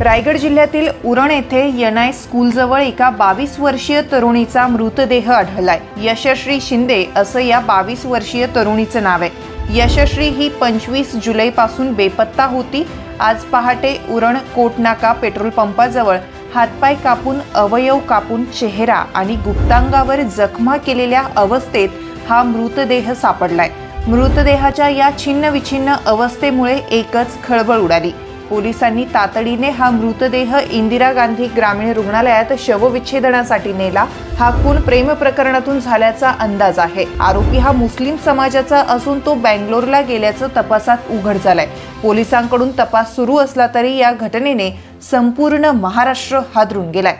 रायगड जिल्ह्यातील उरण येथे एनआय स्कूलजवळ एका 22 वर्षीय तरुणीचा मृतदेह आढळलाय। यशश्री शिंदे असं या 22 वर्षीय तरुणीचं नाव आहे। यशश्री ही 25 जुलैपासून बेपत्ता होती। आज पहाटे उरण कोटनाका पेट्रोल पंपाजवळ हातपाय कापून, अवयव कापून, चेहरा आणि गुप्तांगावर जखमा केलेल्या अवस्थेत हा मृतदेह सापडलाय। मृतदेहाच्या या छिन्नविछिन्न अवस्थेमुळे एकच खळबळ उडाली। पोलिसांनी तातडीने हा मृतदेह इंदिरा गांधी ग्रामीण रुग्णालयात शवविच्छेदनासाठी नेला। हा खून प्रेम प्रकरणातून झाल्याचा अंदाज आहे। आरोपी हा मुस्लिम समाजाचा असून तो बेंगलोरला गेल्याचं तपासात उघड झालंय। पोलिसांकडून तपास सुरू असला तरी या घटनेने संपूर्ण महाराष्ट्र हादरून गेलाय।